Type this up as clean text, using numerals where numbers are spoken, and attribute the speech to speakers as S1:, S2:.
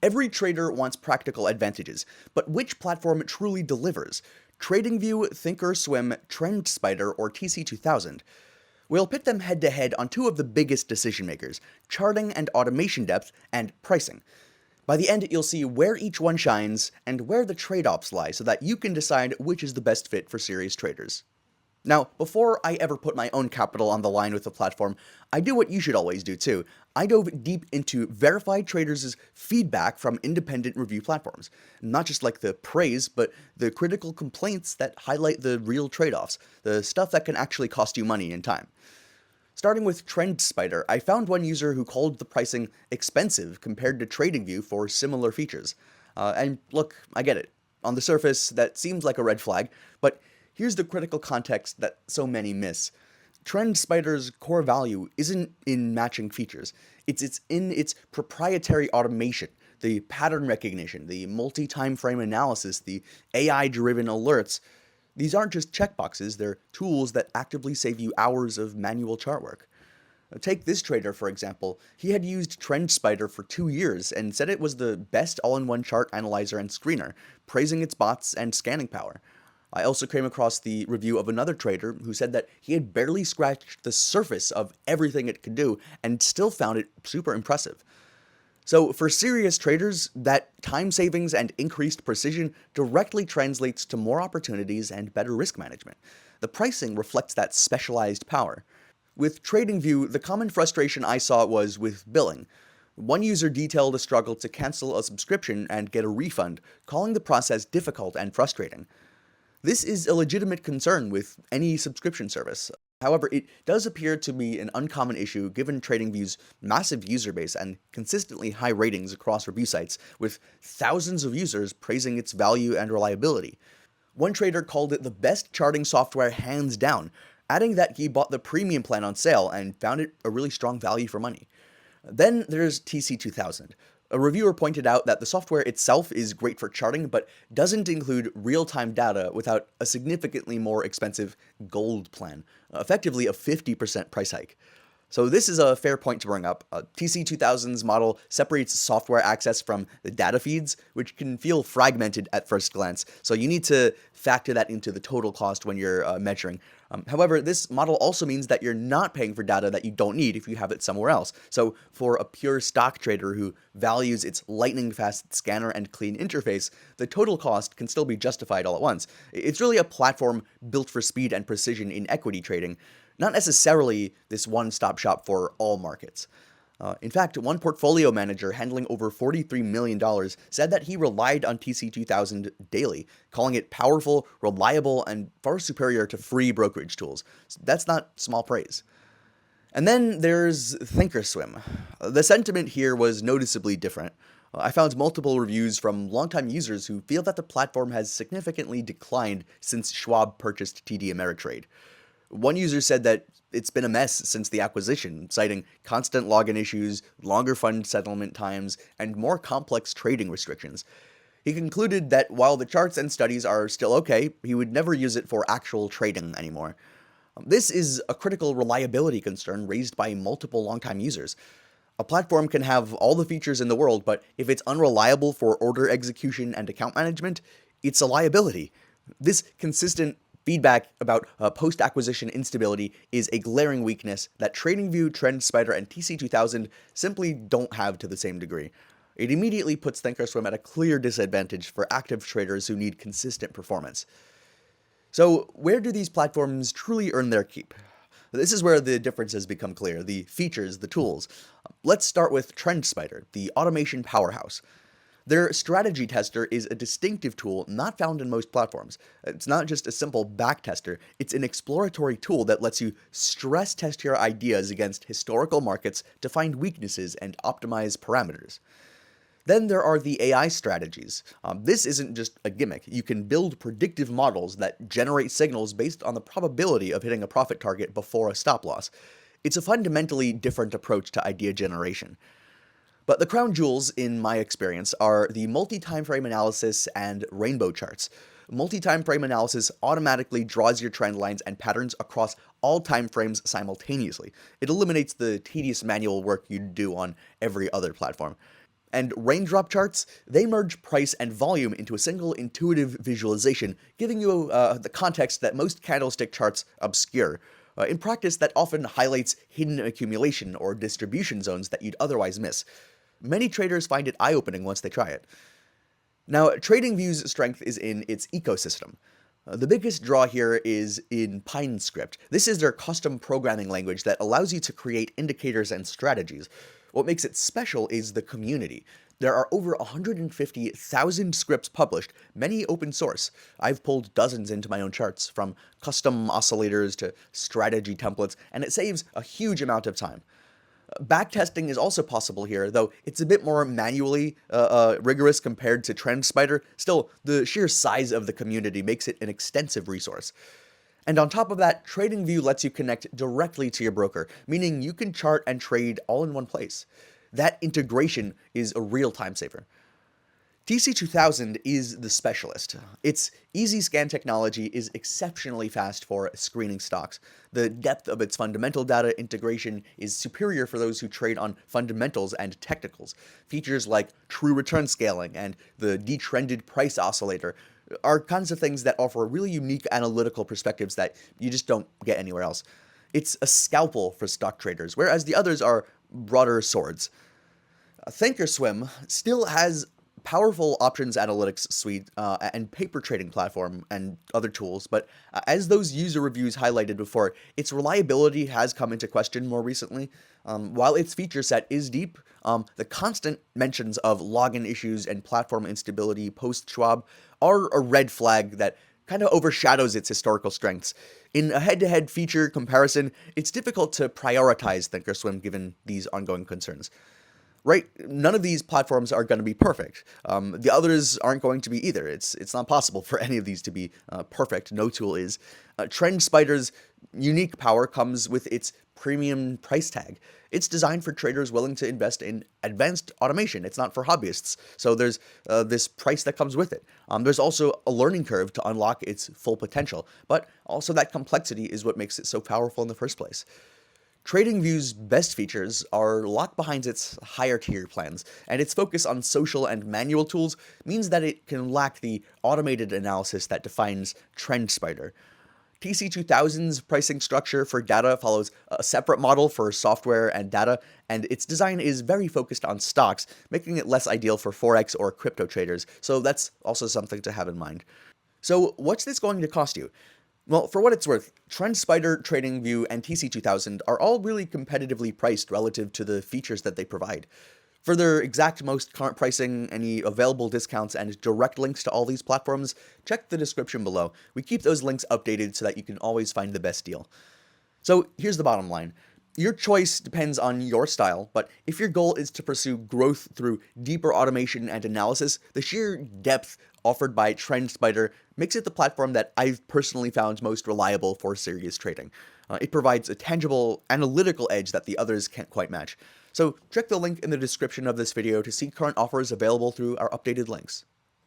S1: Every trader wants practical advantages, but which platform truly delivers? Tradingview, Thinkorswim, TrendSpider, or TC2000? We'll pit them head to head on two of the biggest decision makers, charting and automation depth, and pricing. By the end, you'll see where each one shines and where the trade-offs lie so that you can decide which is the best fit for serious traders. Now, before I ever put my own capital on the line with the platform, I do what you should always do too. I dove deep into verified traders' feedback from independent review platforms. Not just like the praise, but the critical complaints that highlight the real trade-offs, the stuff that can actually cost you money and time. Starting with TrendSpider, I found one user who called the pricing expensive compared to TradingView for similar features. And look, I get it. On the surface, that seems like a red flag, but here's the critical context that so many miss. TrendSpider's core value isn't in matching features. It's in its proprietary automation, the pattern recognition, the multi-timeframe analysis, the AI-driven alerts. These aren't just checkboxes, they're tools that actively save you hours of manual chart work. Take this trader, for example. He had used TrendSpider for 2 years and said it was the best all-in-one chart analyzer and screener, praising its bots and scanning power. I also came across the review of another trader who said that he had barely scratched the surface of everything it could do and still found it super impressive. So for serious traders, that time savings and increased precision directly translates to more opportunities and better risk management. The pricing reflects that specialized power. With TradingView, the common frustration I saw was with billing. One user detailed a struggle to cancel a subscription and get a refund, calling the process difficult and frustrating. This is a legitimate concern with any subscription service. However, it does appear to be an uncommon issue given TradingView's massive user base and consistently high ratings across review sites, with thousands of users praising its value and reliability. One trader called it the best charting software hands down, adding that he bought the premium plan on sale and found it a really strong value for money. Then there's TC2000. A reviewer pointed out that the software itself is great for charting, but doesn't include real-time data without a significantly more expensive gold plan, effectively a 50% price hike. So this is a fair point to bring up. TC2000's model separates software access from the data feeds, which can feel fragmented at first glance, so you need to factor that into the total cost when you're measuring. However, this model also means that you're not paying for data that you don't need if you have it somewhere else. So for a pure stock trader who values its lightning-fast scanner and clean interface, the total cost can still be justified all at once. It's really a platform built for speed and precision in equity trading, not necessarily this one-stop shop for all markets. In fact, one portfolio manager handling over $43 million said that he relied on TC2000 daily, calling it powerful, reliable, and far superior to free brokerage tools. That's not small praise. And then there's Thinkorswim. The sentiment here was noticeably different. I found multiple reviews from longtime users who feel that the platform has significantly declined since Schwab purchased TD Ameritrade. One user said that it's been a mess since the acquisition, citing constant login issues, longer fund settlement times, and more complex trading restrictions. He concluded that while the charts and studies are still okay, he would never use it for actual trading anymore. This is a critical reliability concern raised by multiple longtime users. A platform can have all the features in the world, but if it's unreliable for order execution and account management, it's a liability. This consistent feedback about post-acquisition instability is a glaring weakness that TradingView, TrendSpider, and TC2000 simply don't have to the same degree. It immediately puts Thinkorswim at a clear disadvantage for active traders who need consistent performance. So where do these platforms truly earn their keep? This is where the differences become clear, the features, the tools. Let's start with TrendSpider, the automation powerhouse. Their strategy tester is a distinctive tool not found in most platforms. It's not just a simple backtester, it's an exploratory tool that lets you stress test your ideas against historical markets to find weaknesses and optimize parameters. Then there are the AI strategies. This isn't just a gimmick. You can build predictive models that generate signals based on the probability of hitting a profit target before a stop loss. It's a fundamentally different approach to idea generation. But the crown jewels, in my experience, are the multi-timeframe analysis and rainbow charts. Multi-timeframe analysis automatically draws your trend lines and patterns across all timeframes simultaneously. It eliminates the tedious manual work you'd do on every other platform. And raindrop charts, they merge price and volume into a single intuitive visualization, giving you the context that most candlestick charts obscure. In practice, that often highlights hidden accumulation or distribution zones that you'd otherwise miss. Many traders find it eye-opening once they try it. Now, TradingView's strength is in its ecosystem. The biggest draw here is in PineScript. This is their custom programming language that allows you to create indicators and strategies. What makes it special is the community. There are over 150,000 scripts published, many open source. I've pulled dozens into my own charts, from custom oscillators to strategy templates, and it saves a huge amount of time. Backtesting is also possible here, though it's a bit more manually rigorous compared to TrendSpider. Still, the sheer size of the community makes it an extensive resource. And on top of that, TradingView lets you connect directly to your broker, meaning you can chart and trade all in one place. That integration is a real time saver. TC2000 is the specialist. Its easy scan technology is exceptionally fast for screening stocks. The depth of its fundamental data integration is superior for those who trade on fundamentals and technicals. Features like true return scaling and the detrended price oscillator are kinds of things that offer really unique analytical perspectives that you just don't get anywhere else. It's a scalpel for stock traders, whereas the others are broader swords. Thinkorswim still has powerful options analytics suite and paper trading platform and other tools, but as those user reviews highlighted before, its reliability has come into question more recently. While its feature set is deep, the constant mentions of login issues and platform instability post-Schwab are a red flag that kind of overshadows its historical strengths. In a head-to-head feature comparison, it's difficult to prioritize Thinkorswim given these ongoing concerns. Right, none of these platforms are going to be perfect. The others aren't going to be either. It's not possible for any of these to be perfect. No tool is. TrendSpider's unique power comes with its premium price tag. It's designed for traders willing to invest in advanced automation. It's not for hobbyists. So there's this price that comes with it. There's also a learning curve to unlock its full potential, but also that complexity is what makes it so powerful in the first place. TradingView's best features are locked behind its higher tier plans, and its focus on social and manual tools means that it can lack the automated analysis that defines TrendSpider. TC2000's pricing structure for data follows a separate model for software and data, and its design is very focused on stocks, making it less ideal for Forex or crypto traders, so that's also something to have in mind. So what's this going to cost you? Well, for what it's worth, TrendSpider, TradingView, and TC2000 are all really competitively priced relative to the features that they provide. For their exact most current pricing, any available discounts, and direct links to all these platforms, check the description below. We keep those links updated so that you can always find the best deal. So here's the bottom line. Your choice depends on your style, but if your goal is to pursue growth through deeper automation and analysis, the sheer depth offered by TrendSpider makes it the platform that I've personally found most reliable for serious trading. It provides a tangible analytical edge that the others can't quite match. So check the link in the description of this video to see current offers available through our updated links.